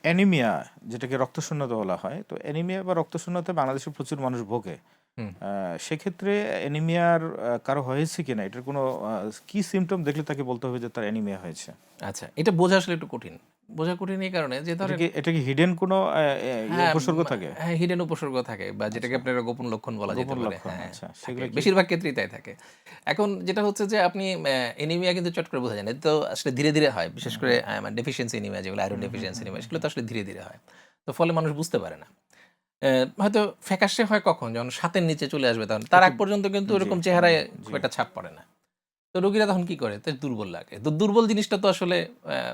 Anaemia যেটাকে রক্তশূন্যতা বলা হয়, তো অ্যানিমিয়া বা রক্তশূন্যতা বাংলাদেশে প্রচুর মানুষ ভোগে। হুম। সেক্ষেত্রে অ্যানিমিয়ার কারো হয়েছে কিনা এটার কোনো কি সিমটম দেখলে তাকে বলতে হবে যে তার অ্যানিমিয়া হয়েছে? আচ্ছা, এটা বোঝা আসলে একটু কঠিন। বোঝা কঠিন এই কারণে যে এটা ধরেন কি এটা কি হিডেন কোনো হ্যাঁ, উপসর্গ থাকে? হ্যাঁ, হিডেন উপসর্গ থাকে বা যেটাকে আচ্ছা, আপনারা গোপন লক্ষণ বলা যেতে গোপন পারে। লক্ষণ, হ্যাঁ, আচ্ছা থাকে। সেগুলো কি? বেশিরভাগ ক্ষেত্রেই তাই থাকে। এখন যেটা হচ্ছে যে আপনি অ্যানিমিয়া কিন্তু চট করে বোঝা যায় না। এটা তো আসলে ধীরে, ধীরে হয়। বিশেষ করে মানে ডেফিশিয়েন্সি অ্যানিমিয়া যেগুলো আয়রন ডেফিশিয়েন্সি অ্যানিমিয়া সেগুলো তো আসলে ধীরে, ধীরে হয়। তো ফলে মানুষ বুঝতে পারে না। হয়তো ফ্যাকাশে হয় কখন? যখন সাতের নিচে চলে আসবে তখন। তার একটু আগ পর্যন্ত কিন্তু জি, ওরকম চেহারায় খুব জি। একটা ছাপ পড়ে না। তো রোগীরা তখন কি করে? তাই দুর্বল লাগে। তো দুর্বল জিনিসটা তো আসলে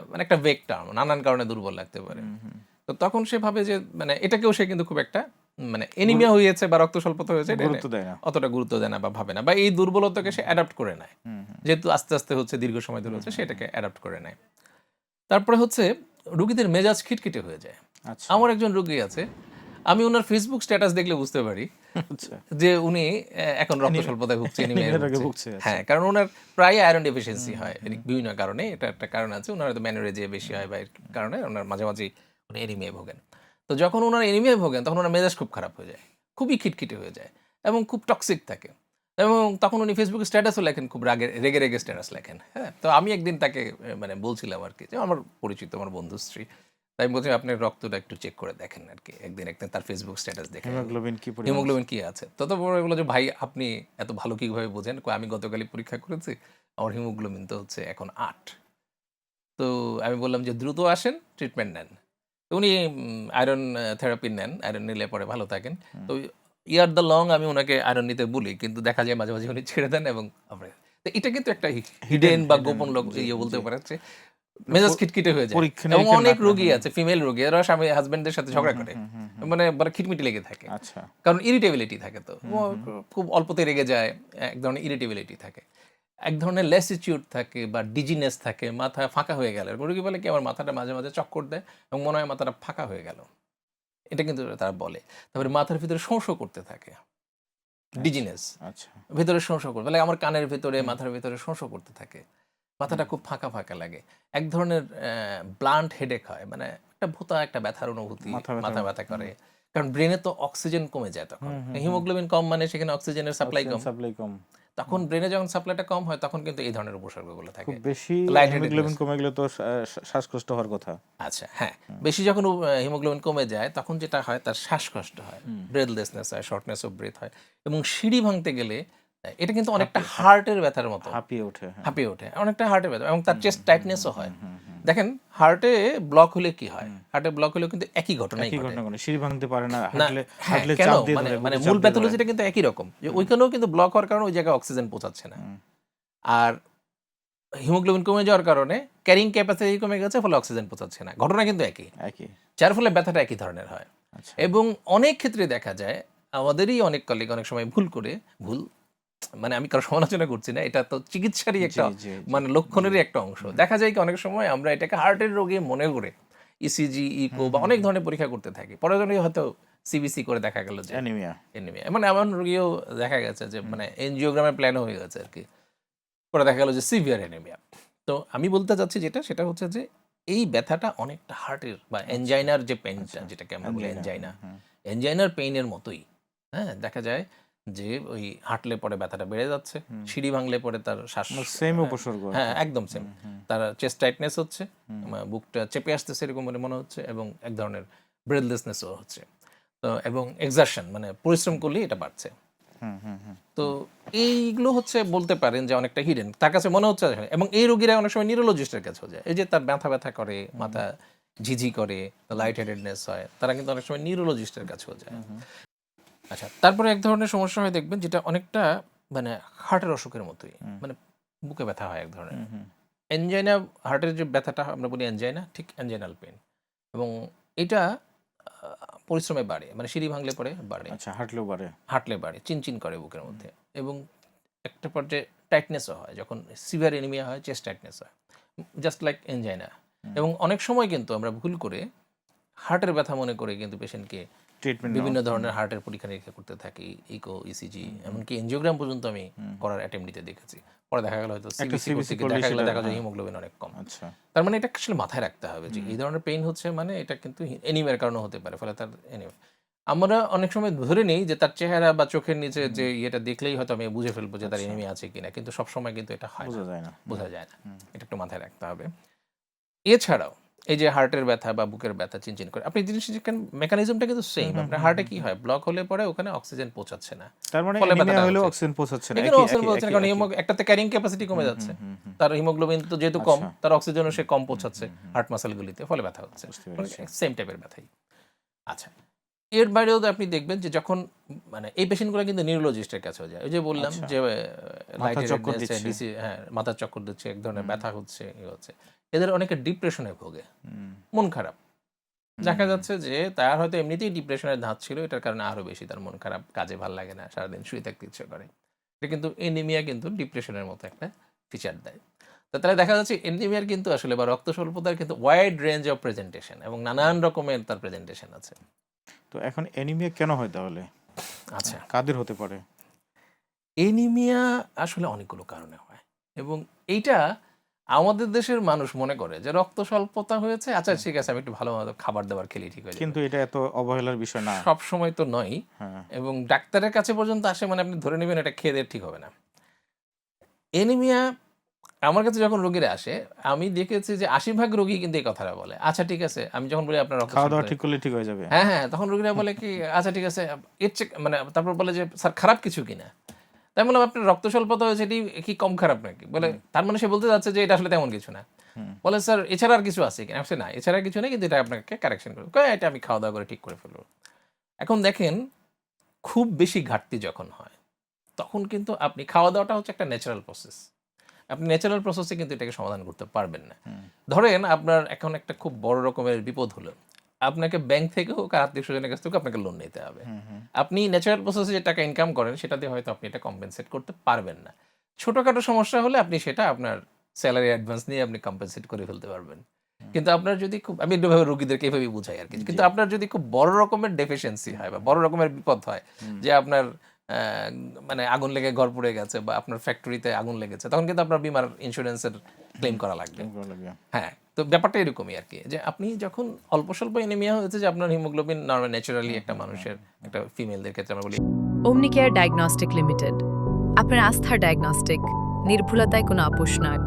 মানে একটা ভেগ টার্ম। নানান কারণে দুর্বল লাগতে পারে। হুম, হুম। তো তখন সে ভাবে যে মানে এটাকেও সে কিন্তু খুব একটা মানে গুরু অ্যানিমিয়া হয়েছে বা রক্ত স্বল্পতা হয়েছে এটা গুরুত্ব দেয় না। অতটা গুরুত্ব দেয় না বা ভাবে না। বা এই দুর্বলতাকে সে অ্যাডপ্ট করে নেয়। হুম, হুম, যেহেতু আস্তে, আস্তে হচ্ছে দীর্ঘ সময় ধরে হুম, হচ্ছে সে হুম, হুম। এটাকে অ্যাডপ্ট করে নেয়। তারপরে হচ্ছে রোগীদের মেজাজ খিটখিটে হয়ে যায়। আচ্ছা, আমার একজন রোগী আছে। আমি উনার Facebook স্ট্যাটাস দেখলে বুঝতে পারি আচ্ছা। যে উনি এখন রক্ত স্বল্পতায় ভুগছে, অ্যানিমিয়ায় অ্যানিমিয়া রোগে ভুগছে। ভুগছে, আচ্ছা। হ্যাঁ, কারণ উনার প্রায় আয়রন ডেফিশিয়েন্সি হুম, হয়। হুম, বিভিন্ন কারণে। এটা একটা কারণ আছে। উনার হয়তো ম্যানোরেজিয়া বেশি হুম, হয় বা এর কারণে উনার মাঝে, মাঝেই উনি অ্যানিমিয়ায় ভোগেন। তো যখন উনার অ্যানিমিয়ায় ভোগেন তখন উনার মেজাজ খুব খারাপ হয়ে যায়। খুবই খিটখিটে হয়ে যায় এবং খুব টক্সিক থাকে। এবং তখন উনি Facebook স্ট্যাটাসও লেখেন খুব রেগে, রেগে স্ট্যাটাস লেখেন। হ্যাঁ? তো আমি একদিন তাকে মানে বলছিলাম আরকি যে আমার পরিচিত আমার বন্ধুশ্রী। তাই আমি বলছি, "আপনার রক্তটা একটু চেক করে দেখেন আরকি।" একদিন তার Facebook স্ট্যাটাস দেখে। হিমোগ্লোবিন কি পরিমাণ আছে? হিমোগ্লোবিন কি আছে? তো পরে বলল যে, "ভাই আপনি এত ভালো কিভাবে বোঝেন?" কয়, "আমি গতকালই পরীক্ষা করেছি। আমার হিমোগ্লোবিন তো হচ্ছে এখন ৮।" তো আমি বললাম যে, "দ্রুত আসেন, ট্রিটমেন্ট নেন।" তো উনি আয়রন থেরাপি নেন। আয়রন নিলে পরে ভালো থাকেন। হুম। তো ইয়ার দ্য লং আমি উনাকে আয়রন নিতে বলি। কিন্তু দেখা যায় মাঝে, মাঝে উনি ছেড়ে দেন এবং আবার তো এটা কিন্তু একটা হিডেন, হিডেন বা হিডেন গোপন জি, বলতে জি। পারেন যে মানে মেজাজ খিটখিটে হয়ে যায়। এবং পরীক্ষা-নিরীক্ষা না অনেক করা রোগী হুম, আছে, ফিমেল রোগী এরা হাসব্যান্ডের সাথে হুম, ঝগড়া হুম, করে। হুম, হুম, হুম। মানে খিটমিটি লেগে থাকে। আচ্ছা। কারণ ইরিটেবিলিটি থাকে তো। হুম, হুম। খুব অল্পতে রেগে যায়। এক ধরনের ইরিটেবিলিটি থাকে। এক ধরনের ল্যাসিচিউড থাকে বা ডিজিনেস থাকে, মাথা ফাঁকা হয়ে গেল। এরকম রোগী বলে কি আমার মাথাটা মাঝে, মাঝে চক্কর দেয় এবং মনে হয় মাথাটা ফাঁকা হয়ে গেল। এটা কিন্তু তারা বলে। তারপরে মাথার ভিতরে শোঁ করতে থাকে। আচ্ছা, ডিজিনেস। আচ্ছা। ভেতরে শোঁ করবে। লাইক আমার কানের ভেতরে, হুম, মাথার ভেতরে শোঁ করতে থাকে। হুম। মাথাটা খুব ফাঁকা, ফাঁকা লাগে। এক ধরনের ব্লান্ট হেডেক হয়। মানে একটা ভোঁতা একটা ব্যথার অনুভূতি, মাথা ব্যথার মাথা মতো। ব্যথা হুম। করে। কারণ ব্রেনে তো অক্সিজেন কমে যায় তখন। হুম, হুম, হুম। হিমোগ্লোবিন কম মানে সেখানে অক্সিজেনের সাপ্লাই অক্সিজেন কম। সাপ্লাই কম। তখন হুম। ব্রেনে যখন সাপ্লাইটা কম হয় তখন কিন্তু এই ধরনের উপসর্গগুলো খুব থাকে। বেশি লাইট হেডেডনেস। হিমোগ্লোবিন কমে গেলে তো শ্বাসকষ্ট হওয়ার কথা। আচ্ছা, হ্যাঁ। হুম, বেশি যখন হিমোগ্লোবিন কমে যায় তখন যেটা হয় তার শ্বাসকষ্ট হয়। হুম। ব্রেথলেসনেস হয়, শর্টনেস অফ ব্রেথ হয় এবং সিঁড়ি ভাঙতে গেলে এটা কিন্তু অনেকটা হাঁপিয়ে হাঁপ হার্টের ব্যথার মতো। হাঁপিয়ে ওঠে। হ্যাঁ। হাঁপিয়ে ওঠে। অনেকটা হার্টের ব্যথা এবং তার হুম, চেস্ট হুম, টাইটনেস হুম, ও হুম, হয়। হুম, হুম, দেখেন হার্টে ব্লক হলে কি হয়? হুম। হার্টে ব্লক হলেও কিন্তু একই ঘটনাই একই ঘটে। ঘটনা ঘটে। সিঁড়ি ভাঙতে পারে না। না হাঁটলে হ্যাঁ, হাঁটলে কেন? চাপ দিয়ে মানে ধরে, মানে বুকে চাপ মূল দিয়ে ধরে। প্যাথোলজিটা কিন্তু একই রকম। যে হুম, ওইখানেও কিন্তু ব্লক হওয়ার কারণে ওই জায়গায় অক্সিজেন পৌঁছাচ্ছে না। হুম। আর হিমোগ্লোবিন কমে যাওয়ার কারণে ক্যারিং ক্যাপাসিটি কমে গেছে ফলে অক্সিজেন পৌঁছাচ্ছে না। ঘটনা কিন্তু একই। একই। যার ফলে ব্যথাটা একই ধরনের হয়। আচ্ছা। এবং অনেক ক্ষেত্রে দেখা যায় আমাদেরই অনেক কলিগ অনেক সময় ভুল মানে আমি কারো সমালোচনা করছি না। এটা তো চিকিৎসারই জি, একটা জি, জি, মানে জি। লক্ষণেরই একটা অংশ। হুম, দেখা যায় কি অনেক সময় আমরা এটাকে হার্টের রোগী মনে করে ইসিজি, ইকো হুম, বা হুম, অনেক হুম। ধরনের পরীক্ষা করতে থাকি। পরে হয়তো সিবিসি করে দেখা গেল যে অ্যানিমিয়া। এনিমিয়া। মানে এমন রোগীও দেখা গেছে যে হুম, মানে এনজিওগ্রামের প্ল্যানও হয়ে গেছে আরকি। পরে দেখা গেল যে সিভিয়ার অ্যানিমিয়া। তো আমি বলতে চাচ্ছি সেটা হচ্ছে যে এই ব্যথাটা অনেকটা হার্টের বা আচ্ছা, এনজাইনার যে পেইনটা আচ্ছা। যেটাকে আমরা বলি অ্যাঞ্জিনা। এনজাইনা। হুম, হুম। এনজাইনার পেইনের মতোই। হ্যাঁ? দেখা যায় যে ওই হাঁটলে পরে ব্যথাটা বেড়ে যাচ্ছে। হুম। সিঁড়ি ভাঙলে পরে তার শ্বাস সেম হ্যাঁ, উপসর্গ হ্যাঁ, আরকি। একদম সেম। হুম, হুম, তার চেস্ট টাইটনেস হচ্ছে, হুম, বুকটা চেপে আসতেছে এরকম মনে হচ্ছে এবং এক ধরনের ব্রেথলেসনেসও হচ্ছে। তো এবং এক্সারশন মানে পরিশ্রম করলেই এটা বাড়ছে। হুম, হুম, হুম, তো হুম, এইগুলো হচ্ছে বলতে পারেন যে অনেকটা হিডেন। তার কাছে মনে হচ্ছে এবং এই রোগীরা অনেক সময় নিউরোলজিস্টের কাছেও যায়। এই যে তার ব্যথা করে, হুম, মাথা ঝিঝি করে, হুম, লাইট হেডেডনেস হয়। তারা কিন্তু অনেক সময় নিউরোলজিস্টের কাছেও যায়। হুম, হুম। আচ্ছা, তারপরে এক ধরনের সমস্যা হয় দেখবেন যেটা অনেকটা মানে হার্টের অসুখের মতোই। হুম, মানে বুকে ব্যথা হয় এক ধরনের। হুম, হুম। অ্যানজাইনা হার্টের যে ব্যথাটা আমরা বলি অ্যানজাইনা, ঠিক অ্যানজাইনাল পেইন এবং এটা পরিশ্রমে বাড়ে। মানে সিঁড়ি ভাঙলে পরে বাড়ে, আচ্ছা, হাঁটলেও বাড়ে। হাঁটলে বাড়ে, চিনচিন করে বুকের হুম, মধ্যে এবং একটা পর্যায়ে টাইটনেসও হয়। যখন সিভিয়ার অ্যানিমিয়া হয়, চেস্ট টাইটনেস হয়। জাস্ট লাইক এনজাইনা হুম, এবং অনেক সময় কিন্তু আমরা ভুল করে হার্টের ব্যথা মনে করে কিন্তু পেশেন্টকে ট্রিটমেন্ট বিভিন্ন ধরনের হার্টের পরীক্ষা নিরীক্ষা করতে থাকি, ইকো, ইসিজি, এমনকি এনজিওগ্রাম পর্যন্ত আমি করার অ্যাটেম্প দিতে দেখেছি। পরে দেখা গেল হয়তো সিবিসি করতে গিয়ে দেখা গেল দেখা যায় হিমোগ্লোবিন অনেক কম। আচ্ছা, তার মানে এটা আসলে মাথায় রাখতে হবে যে এই ধরনের পেইন হচ্ছে মানে এটা কিন্তু এনিমিয়ার কারণে হতে পারে। ফলে তার এনিমে আমরা অনেক সময় ধরে নিই যে তার চেহারা বা চোখের নিচে যে ইয়েটা দেখলেই হয়তো আমি বুঝে ফেলবো যে তার এনিমিয়া আছে কিনা, কিন্তু সবসময় কিন্তু এটা হয় না, বোঝা যায় না। বোঝা যায় না। এটা একটু মাথায় রাখতে হবে। এছাড়াও এই যে হার্টের ব্যথা বা বুকের ব্যথা চিনচিন করে, আপনি জিনিস মেকানিজমটা কিন্তু সেম। আপনার হার্টে কি হয়, ব্লক হলে পরে ওখানে অক্সিজেন পৌঁছাচ্ছে না, তার মানে ফলে অ্যানিমিয়া ব্যথাটা হলেও হচ্ছে। অক্সিজেন পৌঁছাচ্ছে না, এখানে একই অক্সিজেন একই পৌঁছাচ্ছে না, কারণ একটাতে ক্যারিং ক্যাপাসিটি কমে যাচ্ছে, তার হিমোগ্লোবিন তো যেহেতু কম, আচ্ছা। তার অক্সিজেনও সে কম পৌঁছাচ্ছে হার্ট মাসেলগুলিতে, ফলে ব্যথা হচ্ছে। বুঝতে পেরেছি। সেম টাইপের ব্যথাই। আচ্ছা, এর বাইরেও তো আপনি দেখবেন যে যখন মানে এই পেশেন্টগুলো কিন্তু নিউরোলজিস্টের কাছেও যায়। ওই যে বললাম আচ্ছা। যে মাথা লাইটের চক্কর রেডনেস, দিচ্ছে। ডিসি, হ্যাঁ, মাথার চক্কর দিচ্ছে, এক ধরনের ব্যথা হচ্ছে, হচ্ছে। এদের অনেকে ডিপ্রেশনে ভোগে, মন খারাপ। দেখা যাচ্ছে যে তার হয়তো এমনিতেই ডিপ্রেশনের ধাঁচ ছিল, এটার কারণে আরো বেশি তার মন খারাপ, কাজে ভাল লাগে না, সারাদিন শুয়ে থাকতে ইচ্ছে করে। এটা কিন্তু এনিমিয়া কিন্তু ডিপ্রেশনের মতো একটা ফিচার দেয়। তো তাহলে দেখা যাচ্ছে এনিমিয়ার কিন্তু আসলে বা রক্ত স্বল্পতার কিন্তু ওয়াইড রেঞ্জ অফ প্রেজেন্টেশন এবং নানান রকমের তার প্রেজেন্টেশন আছে। তো এখন অ্যানিমিয়া কেন হয় তাহলে? আচ্ছা, কাদের হতে পারে? এনিমিয়া আসলে অনেকগুলো কারণে হয় এবং এইটা আমাদের দেশের মানুষ মনে করে যে রক্ত স্বল্পতা হয়েছে, আচ্ছা ঠিক আছে আমি একটু ভালো মতো খাবার দাবার খেলে ঠিক হয়ে যাবে। কিন্তু এটা এত অবহেলার বিষয় না। সব সময় তো নয়, হ্যাঁ। এবং ডাক্তারের কাছে পর্যন্ত আসে মানে আপনি ধরে নেবেন এটা খেয়ে দিয়ে ঠিক হবে না। এনিমিয়া আমার কাছে যখন রোগীরা আসে, আমি দেখেছি যে ৮০% রোগী কিন্তু এই কথাটা বলে। আচ্ছা ঠিক আছে, আমি যখন বলি আপনার রক্ত খাওয়া দাওয়া স্বল্পতা, ঠিক করলে ঠিক হয়ে যাবে। হ্যাঁ, হ্যাঁ, তখন রোগীরা বলে কি আচ্ছা ঠিক আছে, এর চেয়ে মানে তারপর বলে যে স্যার খারাপ কিছু কিনা? তাই বললাম আপনার রক্ত স্বল্পতা হয়েছে এটি কি কম খারাপ নাকি? বলে তার মানে সে বলতে চাচ্ছে যে এটা আসলে তেমন কিছু না। বলে স্যার এছাড়া আর কিছু আছে কিনা? আমি বলছি, না এছাড়া কিছু নেই, কিন্তু এটা আপনাকে কারেকশন করব। কয় এটা আমি খাওয়া দাওয়া করে ঠিক করে ফেলব। এখন দেখেন, খুব বেশি ঘাটতি যখন হয় তখন কিন্তু আপনি খাওয়া দাওয়াটা হচ্ছে একটা ন্যাচারাল প্রসেস। আপনি ন্যাচারাল প্রসেসে কিন্তু এটাকে সমাধান করতে পারবেন না। ধরেন আপনার এখন একটা খুব বড় রকমের বিপদ হলো, আপনাকে ব্যাংক থেকে হোক আর আত্মীয় স্বজনের কাছ থেকে আপনাকে লোন নিতে হবে। আপনি ন্যাচারাল প্রসেসে যে টাকা ইনকাম করেন সেটা দিয়ে হয়তো আপনি এটা কম্পেনসেট করতে পারবেন না। ছোটখাটো সমস্যা হলে আপনি সেটা আপনার স্যালারি অ্যাডভান্স নিয়ে আপনি কম্পেনসেট করে ফেলতে পারবেন। কিন্তু আপনার যদি খুব, আমি এভাবে রোগীদেরকে এভাবেই বুঝাই আর কি, কিন্তু আপনার যদি খুব বড় রকমের ডেফিসিয়েন্সি হয় বা বড় রকমের বিপদ হয়, যে আপনার মানে আগুন লেগে ঘর পুড়ে গেছে বা আপনার ফ্যাক্টরিতে আগুন লেগেছে, তখন কিন্তু আপনার বিমার ইন্স্যুরেন্সের ক্লেম করা লাগবে। হ্যাঁ, তো ব্যাপারটা এরকমই আর কি, যে আপনি যখন অল্প স্বল্প এনিমিয়া হয়েছে, যে আপনার হিমোগ্লোবিন নরমাল ন্যাচারালি একটা মানুষের, একটা ফিমেলদের ক্ষেত্রে আমরা বলি ওমনিকেয়ার ডায়াগনস্টিক লিমিটেড, আপনার আস্থার ডায়াগনস্টিক, নির্ভুলতায় কোনো আপোষ নয়।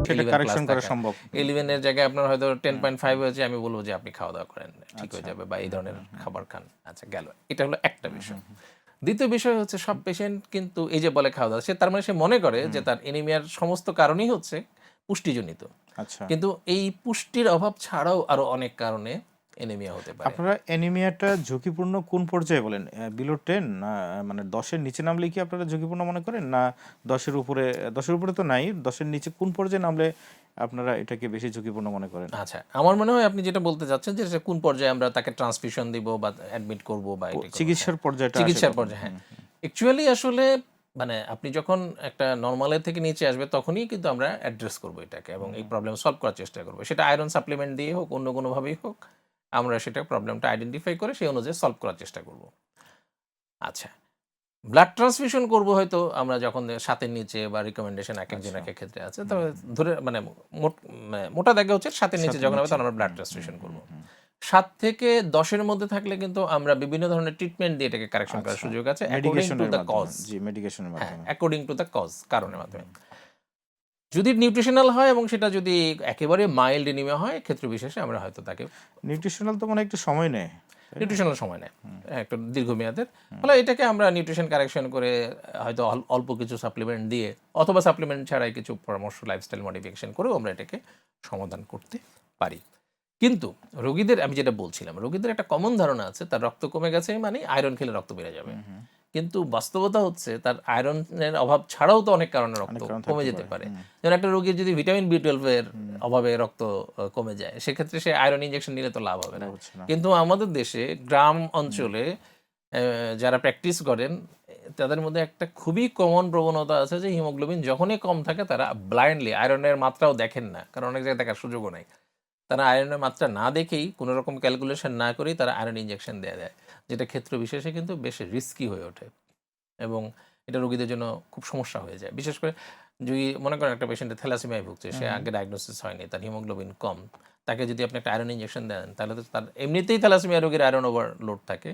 সেটা 11 কারেকশন প্লাস করা থাকে। সম্ভব। 11 এর জায়গায় আপনার হয়তো 10.5 হয়েছে, আমি বলবো যে আপনি খাওয়া দাওয়া করেন, ঠিক হয়ে যাবে, বা এই ধরনের খাবার খান। আচ্ছা গেল, এটা হলো একটা বিষয়। দ্বিতীয় বিষয় হচ্ছে সব পেশেন্ট কিন্তু এই যে বলে খাওয়া দাওয়া, সে তার মানে সে মনে করে যে তার এনিমিয়ার সমস্ত কারণই হচ্ছে পুষ্টিজনিত, আচ্ছা। কিন্তু এই পুষ্টির অভাব ছাড়াও আরো অনেক কারণে এনিমিয়া হতে পারে। আপনারা অ্যানিমিয়াটা ঝুঁকিপূর্ণ কোন পর্যায়ে বলেন? বিলো 10 না মানে 10 এর নিচে নামলে কি আপনারা ঝুঁকিপূর্ণ মনে করেন, না 10 এর উপরে? 10 এর উপরে তো নাই, 10 এর নিচে কোন পর্যায়ে নামলে আপনারা এটাকে বেশি ঝুঁকিপূর্ণ মনে করেন? আচ্ছা, আমার মনে হয় আপনি যেটা বলতে চাচ্ছেন যে সেটা কোন পর্যায়ে আমরা তাকে ট্রান্সফিউশন দিব বা অ্যাডমিট করব বা এটা করব। চিকিৎসার পর্যায়টা চিকিৎসার আসে কখন? পর্যায়ে, হ্যাঁ। অ্যাকচুয়ালি আসলে মানে আপনি যখন একটা নরমালের থেকে নিচে আসবে তখনই কিন্তু আমরা অ্যাড্রেস করব এটাকে এবং এই প্রবলেম সলভ করার চেষ্টা করব। সেটা আয়রন সাপ্লিমেন্ট দিয়ে হোক, অন্য কোনোভাবেই হোক, আমরা সেটা প্রবলেমটা আইডেন্টিফাই করে সেই অনুযায়ী সলভ করার চেষ্টা করব। আচ্ছা, ব্লাড ট্রান্সফিউশন করব হয়তো আমরা যখন 7-এর নিচে, বা রিকমেন্ডেশন এক একজন এক এক ক্ষেত্রে আছে, তবে ধরে মানে মোটা দাগে হচ্ছে 7-এর নিচে 7 এর যখন হবে নিচে। তখন আমরা ব্লাড ট্রান্সফিউশন করব। 7 থেকে 10-এর মধ্যে থাকলে কিন্তু আমরা বিভিন্ন ধরনের ট্রিটমেন্ট দিয়ে এটাকে কারেকশন করার সুযোগ আছে, অ্যাকর্ডিং টু মেডিকেশনের দ্য মাধ্যমে। কজ। জি, মেডিকেশনের হ্যাঁ, মাধ্যমে। অ্যাকর্ডিং টু দ্য কজ, কারণের মাধ্যমে। যদি নিউট্রিশনাল হয় এবং সেটা যদি একেবারে মাইল্ড এনিমিয়া হয়, ক্ষেত্র বিশেষে আমরা হয়তো তাকে নিউট্রিশনাল তো মানে একটু সময় নেয়, তাই না? নিউট্রিশনাল সময় নেয়, একটা দীর্ঘমেয়াদের। ফলে এটাকে আমরা নিউট্রিশন কারেকশন করে হয়তো অল্প কিছু সাপ্লিমেন্ট দিয়ে অথবা সাপ্লিমেন্ট ছাড়াই কিছু পরামর্শ, লাইফস্টাইল মডিফিকেশন করেও আমরা এটাকে সমাধান করতে পারি। কিন্তু রোগীদের, আমি যেটা বলছিলাম, রোগীদের একটা কমন ধারণা আছে তার রক্ত কমে গেছে মানে আয়রন খেলে রক্ত বেড়ে যাবে, কিন্তু বাস্তবতা হচ্ছে তার আয়রনের অভাব ছাড়াও তো অনেক কারণে রক্ত কারণ কমে থাকতে যেতে পারে। পারে। যেমন একটা রোগীর যদি ভিটামিন বি12 এর অভাবে রক্ত কমে যায়, সেক্ষেত্রে সে আয়রন ইনজেকশন নিলে তো লাভ হবে না। হচ্ছে না। কিন্তু আমাদের দেশে গ্রাম অঞ্চলে যারা প্র্যাকটিস করেন, তাদের মধ্যে একটা খুবই কমন প্রবণতা আছে যে হিমোগ্লোবিন যখনই কম থাকে তারা ব্লাইন্ডলি আয়রনের মাত্রাও দেখেন না, কারণ অনেক জায়গায় দেখার সুযোগও নাই। তারা আয়রনের মাত্রা না দেখেই কোনো রকম ক্যালকুলেশন না করেই তারা আয়রন ইনজেকশন দেয়া দেয়, যেটা ক্ষেত্র বিশেষে কিন্তু বেশ রিস্কি হয়ে ওঠে এবং এটা রোগীদের জন্য খুব সমস্যা হয়ে যায়। বিশেষ করে যদি মনে করেন একটা পেশেন্টের থ্যালাসেমিয়ায় ভুগছে, সে আগে ডায়াগনোসিস হয়নি, তার হিমোগ্লোবিন কম, তাকে যদি আপনি একটা আয়রন ইনজেকশন দেন তাহলে তো তার এমনিতেই থ্যালাসেমিয়া রোগীর আয়রন ওভারলোড থাকে,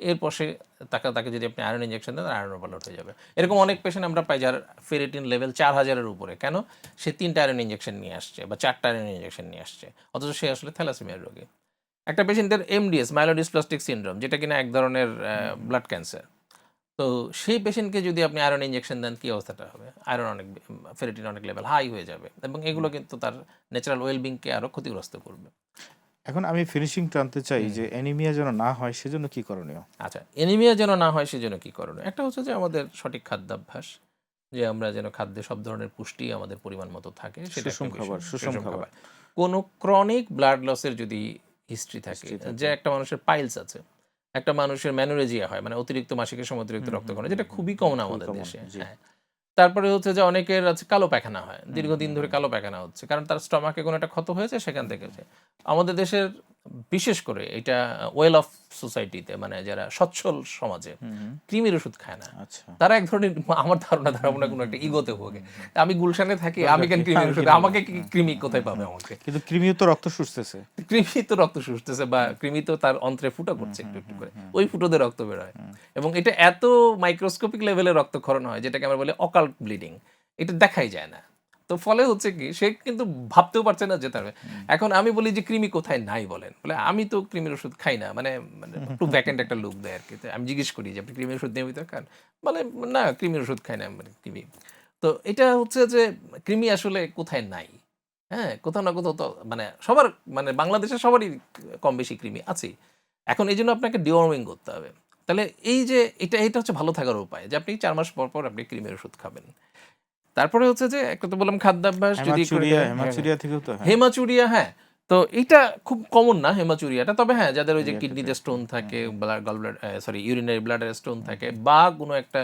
এরপর সে তাকে যদি আপনি আয়রন ইনজেকশন দেন, আয়রন ওভারলোড হয়ে যাবে। এরকম অনেক পেশেন্ট আমরা পাই যার ফেরিটিন লেভেল 4000-এর উপরে। কেন? সে 3টা আয়রন ইনজেকশন নিয়ে আসছে বা 4টা আয়রন ইনজেকশন নিয়ে আসছে, অথচ সে আসলে থ্যালাসেমিয়ার রোগী। একটা পেশেন্টের এমডিএস, মাইলোডিসপ্লাস্টিক সিনড্রোম, যেটা কিনা এক ধরনের ব্লাড ক্যান্সার, তো সেই পেশেন্টকে যদি আপনি আয়রন ইনজেকশন দেন, কি অবস্থাটা হবে? আয়রন অনেক, ফেরিটিন অনেক লেভেল হাই হয়ে যাবে এবং এগুলো কিন্তু তার ন্যাচারাল ওয়েলবিংকে আরও ক্ষতিগ্রস্ত করবে। এখন আমি ফিনিশিং টানতে চাই যে অ্যানিমিয়া যেন না হয় সেজন্য কি করণীয়? আচ্ছা, অ্যানিমিয়া যেন না হয় সেজন্য কী করণীয়? একটা হচ্ছে যে আমাদের সঠিক খাদ্যাভ্যাস, যে আমরা যেন খাদ্যে সব ধরনের পুষ্টি আমাদের পরিমাণ মতো থাকে, সেটা একটা সুষম বিষয়। খাবার, সুষম খাবার। কোনো ক্রনিক ব্লাড লসের যদি হিস্ট্রি থাকে, যে একটা মানুষের পাইলস আছে, একটা মানুষের ম্যানোরেজিয়া হয়, মানে অতিরিক্ত মাসিকের সময় অতিরিক্ত রক্তক্ষরণ, যেটা খুবই কমন আমাদের দেশে। হ্যাঁ, তারপরে হচ্ছে যে অনেকের আছে কালো পায়খানা হয়, দীর্ঘদিন ধরে কালো পায়খানা হচ্ছে, কারণ তার স্টমাকে কোনো একটা ক্ষত হয়েছে, সেখান থেকে হচ্ছে। আমাদের দেশের বিশেষ করে এটা ওয়েল অফ সোসাইটিতে, মানে যারা সচ্ছল সমাজে কৃমির ওষুধ খায় না, আচ্ছা, তারা এক ধরনের, আমার ধারণা কোনো একটা ইগোতে ভোগে। আমি গুলশানে থাকি, আমি কেন কৃমির ওষুধ, আমাকে কৃমি কোথায় পাবে আমাকে? কিন্তু কৃমিও তো রক্ত শুষতেছে। কৃমি তো রক্ত শুষতেছে, বা কৃমি তো তার অন্ত্রে ফুটো করছে একটু একটু করে, ওই ফুটোতে রক্ত বের হয় এবং এটা এত মাইক্রোস্কোপিক লেভেলে রক্তক্ষরণ হয়, যেটাকে আমরা বলি অকাল্ট ব্লিডিং, এটা দেখাই যায় না। তো ফলে হচ্ছে কি, সে কিন্তু ভাবতেও পারছে না যেতে হবে। এখন আমি বলি যে কৃমি কোথায় নাই বলেন, বলে আমি তো কৃমির ওষুধ খাই না, মানে একটু ভ্যাকেন্ট একটা লুক দেয় আর কি। তো আমি জিজ্ঞেস করি যে আপনি কৃমির ওষুধ নিয়মিত খান? বলে না, কৃমির ওষুধ খাই না, মানে কৃমি। তো এটা হচ্ছে যে কৃমি আসলে কোথায় নাই, হ্যাঁ, কোথাও না কোথাও তো, মানে সবার, মানে বাংলাদেশের সবারই কম বেশি কৃমি আছেই। এখন এই জন্য আপনাকে ডিওয়ার্মিং করতে হবে। তাহলে এই যে এটা হচ্ছে ভালো থাকার উপায়, যে আপনি 4 মাস পর পর আপনি কৃমির ওষুধ খাবেন। তারপরে হচ্ছে যে একটা তো বললাম খাদ্যাভ্যাস যদি করে হেমাচুরিয়া, দেন, হেমাচুরিয়া থেকেও তো হেমাচুরিয়া, হ্যাঁ। তো এইটা খুব কমন না হেমাচুরিয়াটা, তবে হ্যাঁ, যাদের ওই যে Reactive কিডনিতে স্টোন থাকে, গল ব্লাড, ইউরিনারি ব্লাডারে স্টোন থাকে, হুম। বা কোনো একটা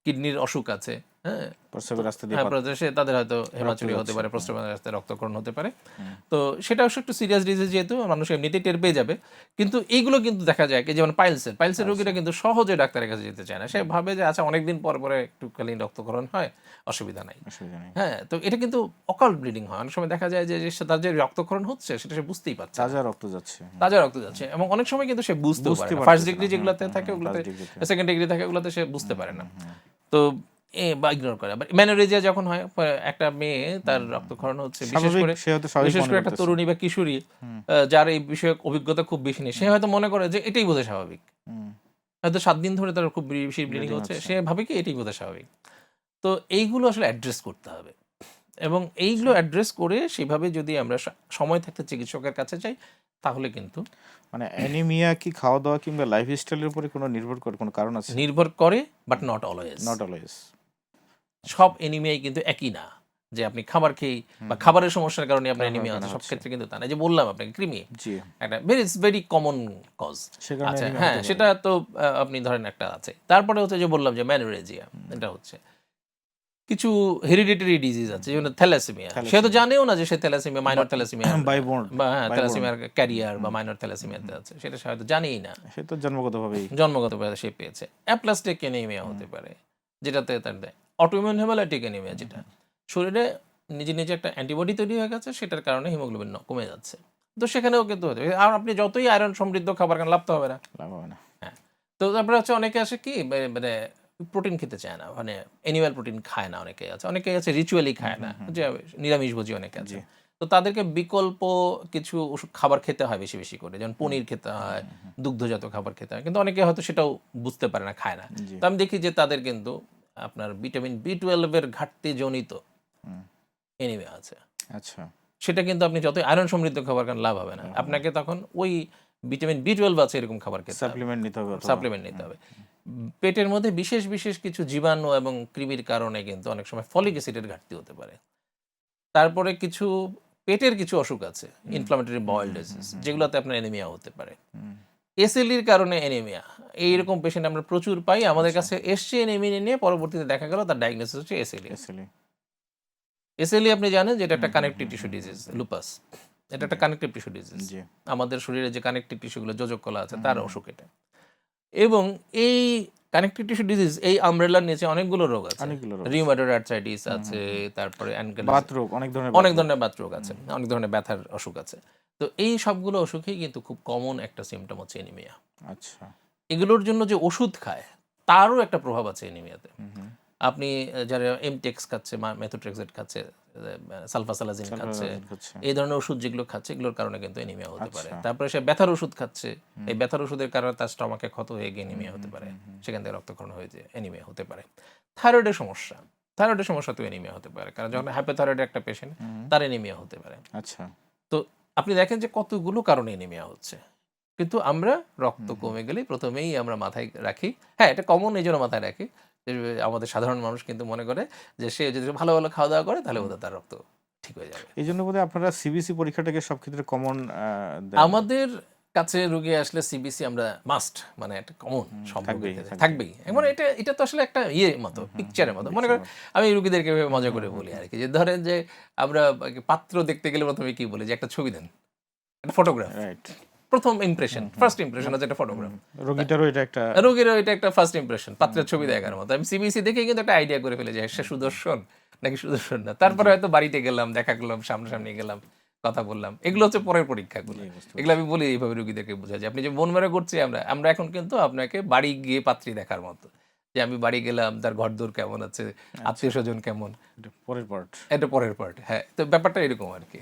কিডনির অসুখ আছে, হ্যাঁ, প্রস্রাবের রাস্তা দিয়ে হ্যাঁ, তাদের হয়তো হেমাচুরি হতে যাচ্ছে। পারে, প্রস্রাবের রাস্তায় রক্তক্ষরণ হতে পারে। হুম। তো সেটা অবশ্য একটু সিরিয়াস ডিজিজ, যেহেতু মানুষ এমনিতেই টের পেয়ে যাবে। কিন্তু এইগুলো কিন্তু দেখা যায় কি, যেমন পাইলসের রোগীরা কিন্তু সহজে ডাক্তারের কাছে যেতে চায় না। সে ভাবে যে আচ্ছা, অনেকদিন পর পরে একটুখানি রক্তক্ষরণ হয়, অসুবিধা নাই। অসুবিধা নেই। হ্যাঁ, তো এটা কিন্তু অকাল্ট ব্লিডিং হয়। অনেক সময় দেখা যায় যে তার যে রক্তক্ষরণ হচ্ছে সেটা সে বুঝতেই পারছে না। তাজা রক্ত যাচ্ছে। তাজা রক্ত যাচ্ছে এবং অনেক সময় কিন্তু সে বুঝতেও পারে বুঝতে না। ফার্স্ট পারতেছে ডিগ্রি না। যেগুলোতে হুম, থাকে হুম, ওগুলোতে, ফার্স্ট ডিগ্রিতে। সেকেন্ড ডিগ্রি থাকে ওগুলোতে সে বুঝতে পারে না। তো বা ইগনোর করে। আবার ম্যানোরেজিয়া যখন হয়, একটা মেয়ে তার রক্তক্ষরণ হচ্ছে, স্বাভাবিক, সে হয়তো স্বাভাবিক মনে একটা করতেছে। তরুণী বা কিশোরী, হুম। যার এই বিষয়ে অভিজ্ঞতা খুব বেশি নেই, সে হয়তো মনে করে যে এটাই বোধহয় স্বাভাবিক। হুম। হয়তো 7 দিন ধরে তার খুব বেশি ব্লিডিং Bleeding হচ্ছে, হচ্ছে। সে ভাবে কি এটাই বোধহয় স্বাভাবিক। তো এইগুলো আসলে অ্যাড্রেস করতে হবে এবং এইগুলো অ্যাড্রেস করে সেভাবে যদি আমরা সময় থাকতে চিকিৎসকের কাছে যাই, তাহলে কিন্তু মানে অ্যানিমিয়া কি খাওয়া-দাওয়া কিংবা লাইফস্টাইলের উপরে কোনো নির্ভর করে, কোনো কারণ আছে? নির্ভর করে, but not always. Not always. সব এনিমিয়াই কিন্তু একই না, যে আপনি খাবার খেয়েই বা খাবারের সমস্যার কারণে আপনার খাবার এনিমিয়া কেনা হচ্ছে, সব হচ্ছে। ক্ষেত্রে কিন্তু তা না। যে বললাম আপনাকে কৃমি জি। একটা ভেরি কমন কজ। সে কারণে আচ্ছা, অ্যানিমিয়া হ্যাঁ, হতে পারে। সেটা তো আপনি ধরেন একটা আছে। তারপরে হচ্ছে যে বললাম যে ম্যানোরেজিয়া, এটা হচ্ছে কিছু হেরিডিটারি ডিজিজ আছে, যেমন থ্যালাসেমিয়া। সে তো জানেও না যে সে thalassaemia, minor thalassaemia, by born, বা হ্যাঁ, বাই বর্ন। থ্যালাসেমিয়ার ক্যারিয়ার বা মাইনর থ্যালাসেমিয়াতে আছে, সেটা সে হয়তো জানেই না, সে তো জন্মগতভাবেই। জন্মগতভাবে সে পেয়েছে। অ্যাপ্লাস্টিক অ্যানিমিয়া হতে পারে, যেটাতে তার অটোইমিউন হেমালাইটিক অ্যানিমিয়া, যেটা শরীরে নিজে একটা অ্যান্টিবডি তৈরি হয়ে গেছে, সেটার কারণে হিমোগ্লোবিন কমে যাচ্ছে। তো সেখানেও কিন্তু হতে পারে। আর আপনি যতই আয়রন সমৃদ্ধ খাবার খান, লাভ তো হবে না। লাভ হবে না। হ্যাঁ, তো তারপরে হচ্ছে অনেকে আসে কি, মানে প্রোটিন খেতে চায় না, মানে অ্যানিমাল প্রোটিন খায় না, অনেকে আছে রিচুয়ালি খায় না, যে নিরামিষভোজী অনেকে আছে। তো তাদেরকে বিকল্প কিছু খাবার খেতে হয় বেশি বেশি করে, যেমন পনির খেতে হয়, দুগ্ধজাত খাবার খেতে হয়, কিন্তু অনেকে হয়তো সেটাও বুঝতে পারে না, খায় না। জি। তো আমি দেখি যে তাদের কিন্তু আপনার ভিটামিন B12 এর ঘাটতি জনিত এনিমিয়া আছে। আচ্ছা। সেটা কিন্তু আপনি যতই আয়রন সমৃদ্ধ খাবার খান, লাভ হবে না। আপনাকে তখন ওই ভিটামিন B12 আছে এরকম খাবার খেতে হবে, সাপ্লিমেন্ট নিতে হবে অথবা সাপ্লিমেন্ট নিতে হবে। পেটের মধ্যে বিশেষ কিছু জীবাণু এবং কৃমির কারণে কিন্তু অনেক সময় ফলিক অ্যাসিডের ঘাটতি হতে পারে। তারপরে কিছু পেটের কিছু অসুখ আছে, ইনফ্লামেটরি বয়েল ডিজিজ, যেগুলোতে আপনার অ্যানিমিয়া হতে পারে। এসএলইর কারণে অ্যানিমিয়া, এইরকম পেশেন্ট আমরা প্রচুর পাই। আমাদের কাছে এসছে অ্যানিমিয়া নিয়ে, পরবর্তীতে দেখা গেল তার ডায়াগনোসিস হচ্ছে এসএলই। এসএলই। এসএলই আপনি জানেন যে এটা একটা কানেকটিভ টিস্যু ডিজিজ, লুপাস। এটা একটা কানেকটিভ টিস্যু ডিজিজ। জি। আমাদের শরীরে যে কানেকটিভ টিস্যুগুলো, যোজক কলা আছে, তার অসুখ এটা। এবং এই কানেকটিভ টিস্যু ডিজিজ, এই আমব্রেলার নিচে অনেকগুলো রোগ আছে। অনেকগুলো রোগ। রিউমাটয়েড আর্থ্রাইটিস আছে, তারপরে বাত রোগ, অনেক ধরনের অনেক ধরনের বাত রোগ আছে, অনেক ধরনের ব্যথার অসুখ আছে। তো এই সবগুলো অসুখই কিন্তু খুব কমন একটা সিমটম হচ্ছে এনিমিয়া। আচ্ছা। এগুলোর জন্য যে ওষুধ খায় তারও একটা প্রভাব আছে এনিমিয়াতে। আপনি যারা এমটেক্স খাচ্ছে, মেথোট্রেক্সেট খাচ্ছে, সালফাসালাজিন খাচ্ছে, এই ধরনের ওষুধ যেগুলো খাচ্ছে, এগুলোর কারণে কিন্তু এনিমিয়া হতে পারে। তারপরে সে ব্যথার ওষুধ খাচ্ছে, এই ব্যথার ওষুধের কারণে তার স্টমাকে ক্ষত হয়ে গিয়ে এনিমিয়া হতে পারে, সেখান থেকে রক্তক্ষরণ হয়ে যে এনিমিয়া হতে পারে। থাইরয়েডের সমস্যা তো এনিমিয়া হতে পারে, কারণ যখন হাইপোথাইরয়েড একটা পেশেন্ট, তার এনিমিয়া হতে পারে। আচ্ছা। তো আপনি দেখেন যে কতগুলো কারণে এনিমিয়া হচ্ছে, কিন্তু আমরা রক্ত কমে গেলেই প্রথমেই আমরা মাথায় রাখি, হ্যাঁ এটা কমন, এই জন্য মাথায় রাখি যে আমাদের সাধারণ মানুষ কিন্তু মনে করে যে সে যদি ভালো ভালো খাওয়া দাওয়া করে তাহলে বোধহয় তার রক্ত ঠিক হয়ে যাবে। এই জন্য বোধহয় আপনারা সিবিসি পরীক্ষাটাকে সব ক্ষেত্রে কমন আমাদের কাছে রোগী আসলে সিবিসি আমরা মাস্ট, মানে একটা কমন থাকবেই। থাকবেই। মানে এটা তো আসলে একটা মতো, পিকচারের মতো। মনে করেন আমি রোগীদেরকে মজা করে বলি আর কি, যে ধরেন যে আমরা পাত্র দেখতে গেলে প্রথমে কি বলি, যে একটা ছবি দেন, একটা ফটোগ্রাফ। রাইট। প্রথম ইমপ্রেশন, ফার্স্ট ইমপ্রেশন হচ্ছে একটা ফটোগ্রাফ। রোগীটারও এটা একটা, রোগীরও এটা একটা ফার্স্ট ইমপ্রেশন, পাত্রের ছবি দেখার মতো। আমি সিবিসি দেখে কিন্তু একটা আইডিয়া করে ফেলে যে সে সুদর্শন নাকি সুদর্শন না। তারপরে হয়তো বাড়িতে গেলাম, দেখা করলাম, সামনাসামনি গেলাম, কথা বললাম। এগুলো হচ্ছে পরের পরীক্ষাগুলো। এগুলো আমি বলি এইভাবে রোগীদেরকে বোঝাই যে আপনি যে মন মেরে করছি আমরা এখন কিন্তু আপনাকে বাড়ি গিয়ে পাত্রী দেখার মতো, যে আমি বাড়ি গেলাম, তার ঘরদোর কেমন আছে, আত্মীয় স্বজন কেমন, এটা পরের পার্ট। এটা পরের পার্ট। হ্যাঁ, তো ব্যাপারটা এরকম আর কি।